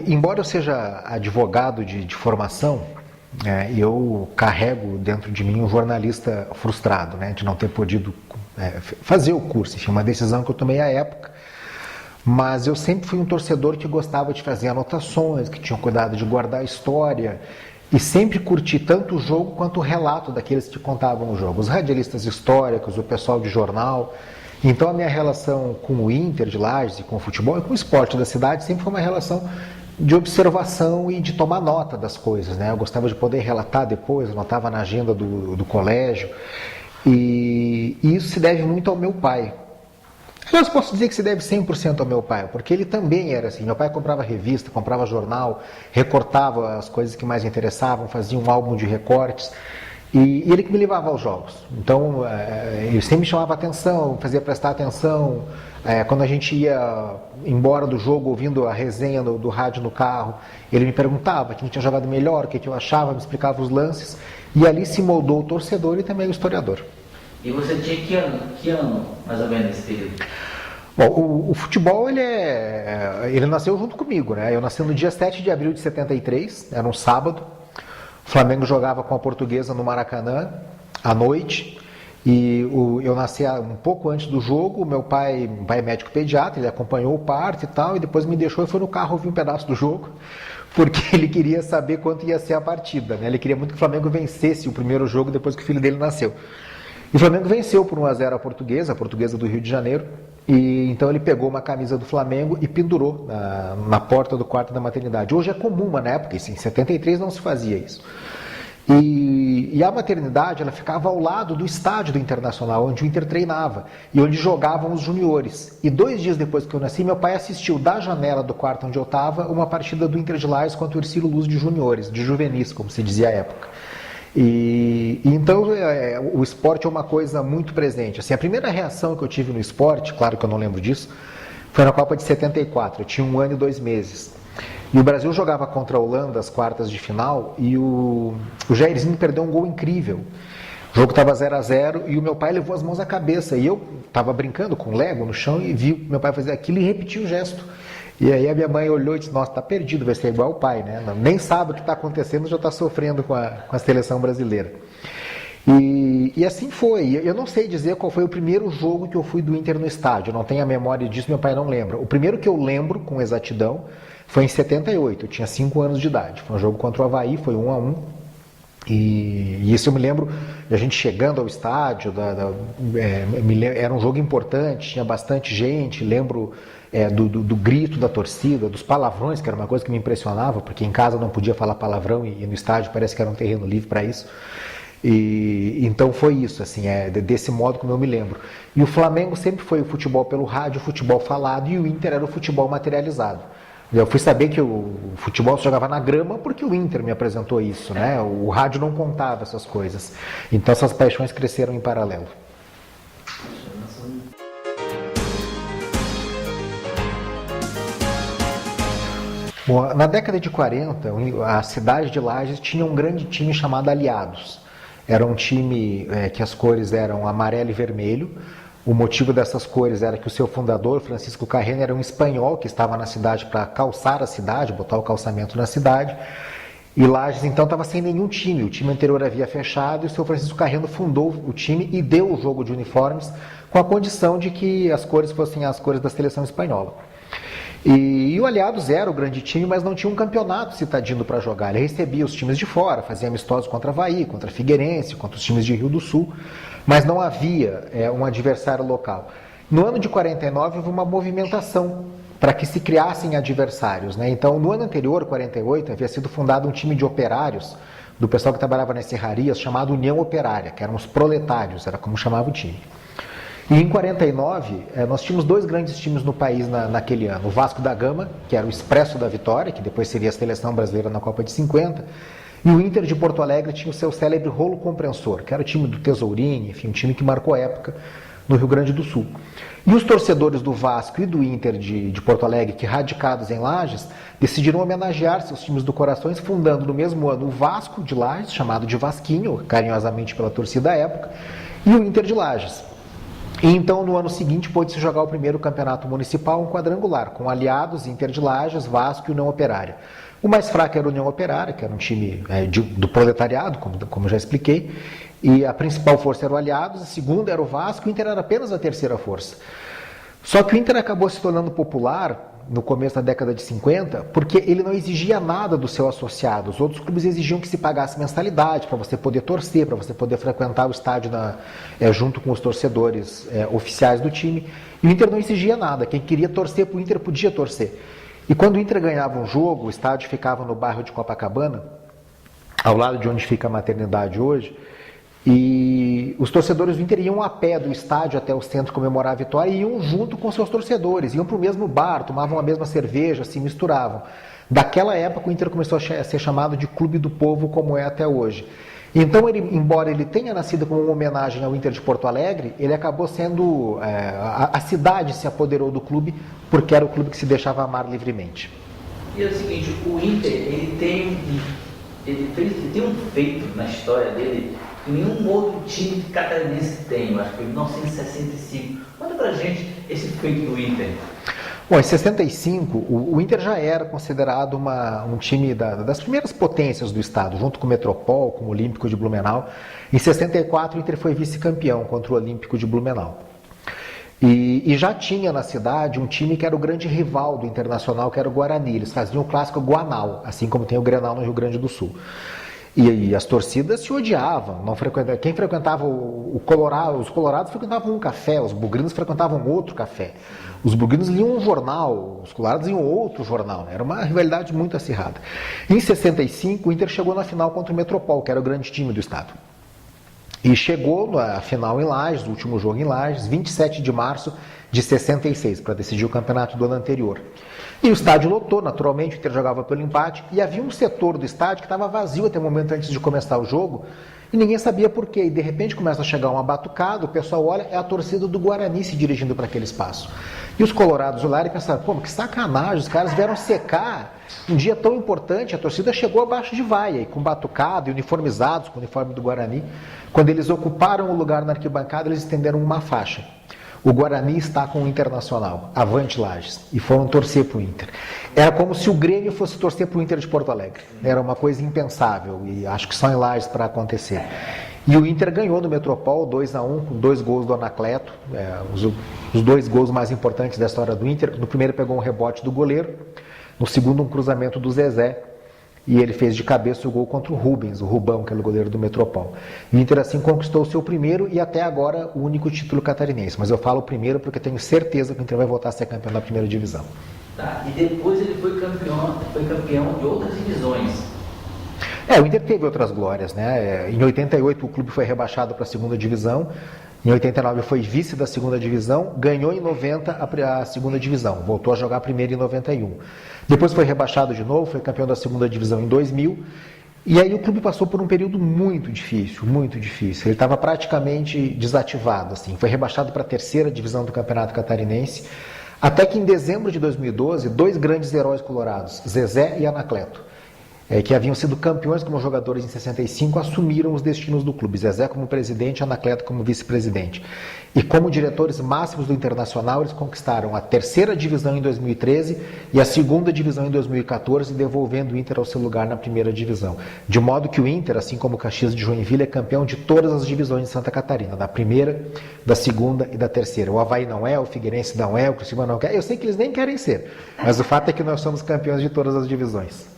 embora eu seja advogado de formação, eu carrego dentro de mim um jornalista frustrado, né, de não ter podido fazer o curso. Enfim, uma decisão que eu tomei à época. Mas eu sempre fui um torcedor que gostava de fazer anotações, que tinha cuidado de guardar a história e sempre curti tanto o jogo quanto o relato daqueles que contavam o jogo. Os radialistas históricos, o pessoal de jornal. Então a minha relação com o Inter de Lages e com o futebol e com o esporte da cidade sempre foi uma relação de observação e de tomar nota das coisas, né? Eu gostava de poder relatar depois, anotava na agenda do colégio. E isso se deve muito ao meu pai. Eu posso dizer que se deve 100% ao meu pai, porque ele também era assim. Meu pai comprava revista, comprava jornal, recortava as coisas que mais interessavam, fazia um álbum de recortes. E ele que me levava aos jogos. Então, ele sempre me chamava atenção, fazia prestar atenção. Quando a gente ia embora do jogo, ouvindo a resenha do rádio no carro, ele me perguntava quem tinha jogado melhor, o que eu achava, me explicava os lances. E ali se moldou o torcedor e também o historiador. E você tinha que ano mais ou menos nesse período? Bom, o futebol, ele nasceu junto comigo, né? Eu nasci no dia 7 de abril de 73, era um sábado. O Flamengo jogava com a Portuguesa no Maracanã, à noite. E eu nasci um pouco antes do jogo. Meu pai é médico pediatra, ele acompanhou o parto e tal, e depois me deixou e foi no carro ouvir um pedaço do jogo, porque ele queria saber quanto ia ser a partida, né? Ele queria muito que o Flamengo vencesse o primeiro jogo depois que o filho dele nasceu. E o Flamengo venceu por 1-0 a Portuguesa do Rio de Janeiro. E então ele pegou uma camisa do Flamengo e pendurou na porta do quarto da maternidade. Hoje é comum, mas na época, em 73 não se fazia isso. E a maternidade, ela ficava ao lado do estádio do Internacional, onde o Inter treinava e onde jogavam os juniores. E 2 dias depois que eu nasci, meu pai assistiu da janela do quarto onde eu estava uma partida do Inter de Lages contra o Ercílio Luz de juniores, de juvenis, como se dizia à época. E então o esporte é uma coisa muito presente. Assim, a primeira reação que eu tive no esporte, claro que eu não lembro disso, foi na Copa de 74. Eu tinha 1 ano e 2 meses. E o Brasil jogava contra a Holanda as quartas de final e o Jairzinho perdeu um gol incrível. O jogo estava 0-0 e o meu pai levou as mãos à cabeça. E eu estava brincando com Lego no chão e vi meu pai fazer aquilo e repetiu o gesto. E aí a minha mãe olhou e disse, nossa, tá perdido, vai ser igual o pai, né? Nem sabe o que está acontecendo, já está sofrendo com a seleção brasileira. E assim foi. Eu não sei dizer qual foi o primeiro jogo que eu fui do Inter no estádio, eu não tenho a memória disso, meu pai não lembra. O primeiro que eu lembro com exatidão foi em 78, eu tinha 5 anos de idade. Foi um jogo contra o Avaí, foi 1-1. E isso eu me lembro, a gente chegando ao estádio, era um jogo importante, tinha bastante gente, lembro do grito da torcida, dos palavrões, que era uma coisa que me impressionava, porque em casa não podia falar palavrão e no estádio parece que era um terreno livre para isso. E então foi isso, assim, desse modo como eu me lembro. E o Flamengo sempre foi o futebol pelo rádio, o futebol falado, e o Inter era o futebol materializado. Eu fui saber que o futebol se jogava na grama porque o Inter me apresentou isso, né? O rádio não contava essas coisas. Então essas paixões cresceram em paralelo. Bom, na década de 40, a cidade de Lages tinha um grande time chamado Aliados. Era um time que as cores eram amarelo e vermelho. O motivo dessas cores era que o seu fundador, Francisco Carreno, era um espanhol que estava na cidade para calçar a cidade, botar o calçamento na cidade. E Lages, então, estava sem nenhum time. O time anterior havia fechado e o seu Francisco Carreno fundou o time e deu o jogo de uniformes com a condição de que as cores fossem as cores da seleção espanhola. E o Aliados era o grande time, mas não tinha um campeonato citadino para jogar. Ele recebia os times de fora, fazia amistosos contra Avaí, contra Figueirense, contra os times de Rio do Sul, mas não havia um adversário local. No ano de 49 houve uma movimentação para que se criassem adversários, né? Então, no ano anterior, 48, havia sido fundado um time de operários, do pessoal que trabalhava nas serrarias, chamado União Operária, que eram os proletários, era como chamava o time. E em 49, nós tínhamos 2 grandes times no país naquele ano. O Vasco da Gama, que era o Expresso da Vitória, que depois seria a seleção brasileira na Copa de 50. E o Inter de Porto Alegre tinha o seu célebre Rolo Compressor, que era o time do Tesourinho, enfim, um time que marcou época no Rio Grande do Sul. E os torcedores do Vasco e do Inter de Porto Alegre, que radicados em Lages, decidiram homenagear seus times do Corações, fundando no mesmo ano o Vasco de Lages, chamado de Vasquinho, carinhosamente pela torcida à época, e o Inter de Lages. E então, no ano seguinte, pôde-se jogar o primeiro campeonato municipal, um quadrangular, com Aliados, Inter de Lages, Vasco e União Operária. O mais fraco era a União Operária, que era um time do proletariado, como já expliquei, e a principal força era o Aliados, a segunda era o Vasco, o Inter era apenas a terceira força. Só que o Inter acabou se tornando popular no começo da década de 50, porque ele não exigia nada do seu associado. Os outros clubes exigiam que se pagasse mensalidade para você poder torcer, para você poder frequentar o estádio junto com os torcedores oficiais do time. E o Inter não exigia nada. Quem queria torcer para o Inter podia torcer. E quando o Inter ganhava um jogo, o estádio ficava no bairro de Copacabana, ao lado de onde fica a maternidade hoje, e os torcedores do Inter iam a pé do estádio até o centro comemorar a vitória e iam junto com seus torcedores, iam para o mesmo bar, tomavam a mesma cerveja, se misturavam. Daquela época o Inter começou a ser chamado de Clube do Povo, como é até hoje. Então, embora ele tenha nascido como uma homenagem ao Inter de Porto Alegre, ele acabou sendo... a cidade se apoderou do clube porque era o clube que se deixava amar livremente. E é o seguinte, o Inter, ele tem um feito na história dele que nenhum outro time catarinense tem, eu acho que foi em 1965. Conta pra gente esse feito do Inter. Bom, em 65, o Inter já era considerado um time das primeiras potências do estado, junto com o Metropol, com o Olímpico de Blumenau. Em 64, o Inter foi vice-campeão contra o Olímpico de Blumenau. E já tinha na cidade um time que era o grande rival do Internacional, que era o Guarani. Eles faziam o clássico Guanal, assim como tem o Grenal no Rio Grande do Sul. E as torcidas se odiavam. Quem frequentava os colorados frequentavam um café, os bugrinos frequentavam outro café. Os bugrinos liam um jornal, os colorados liam outro jornal. Era uma rivalidade muito acirrada. Em 65, o Inter chegou na final contra o Metropol, que era o grande time do estado. E chegou na final em Lages, o último jogo em Lages, 27 de março de 66, para decidir o campeonato do ano anterior. E o estádio lotou, naturalmente, o Inter jogava pelo empate, e havia um setor do estádio que estava vazio até o momento antes de começar o jogo, e ninguém sabia por quê. E de repente começa a chegar uma batucada, o pessoal olha, é a torcida do Guarani se dirigindo para aquele espaço. E os colorados olharam e pensaram, pô, mas que sacanagem, os caras vieram secar um dia tão importante, a torcida chegou abaixo de vaia, e com batucada e uniformizados com o uniforme do Guarani. Quando eles ocuparam o lugar na arquibancada, eles estenderam uma faixa. O Guarani está com o Internacional, avante Lages, e foram torcer para o Inter. Era como se o Grêmio fosse torcer para o Inter de Porto Alegre. Era uma coisa impensável, e acho que só em Lages para acontecer. E o Inter ganhou no Metropol 2-1, com 2 gols do Anacleto, os 2 gols mais importantes da história do Inter. No primeiro pegou um rebote do goleiro, no segundo um cruzamento do Zezé, e ele fez de cabeça o gol contra o Rubens, o Rubão, que era o goleiro do Metropol. E o Inter assim conquistou o seu primeiro e até agora o único título catarinense. Mas eu falo o primeiro porque tenho certeza que o Inter vai voltar a ser campeão da primeira divisão. Tá, e depois ele foi campeão de outras divisões. O Inter teve outras glórias, né? Em 88 o clube foi rebaixado para a segunda divisão. Em 89 foi vice da segunda divisão, ganhou em 90 a segunda divisão, voltou a jogar a primeira em 91. Depois foi rebaixado de novo, foi campeão da segunda divisão em 2000, e aí o clube passou por um período muito difícil, muito difícil. Ele estava praticamente desativado, assim. Foi rebaixado para a terceira divisão do Campeonato Catarinense, até que em dezembro de 2012, 2 grandes heróis colorados, Zezé e Anacleto, que haviam sido campeões como jogadores em 65, assumiram os destinos do clube. Zezé como presidente, Anacleto como vice-presidente. E como diretores máximos do Internacional, eles conquistaram a terceira divisão em 2013 e a segunda divisão em 2014, devolvendo o Inter ao seu lugar na primeira divisão. De modo que o Inter, assim como o Caxias de Joinville, é campeão de todas as divisões de Santa Catarina, da primeira, da segunda e da terceira. O Avaí não é, o Figueirense não é, o Criciúma não quer. Eu sei que eles nem querem ser, mas o fato é que nós somos campeões de todas as divisões.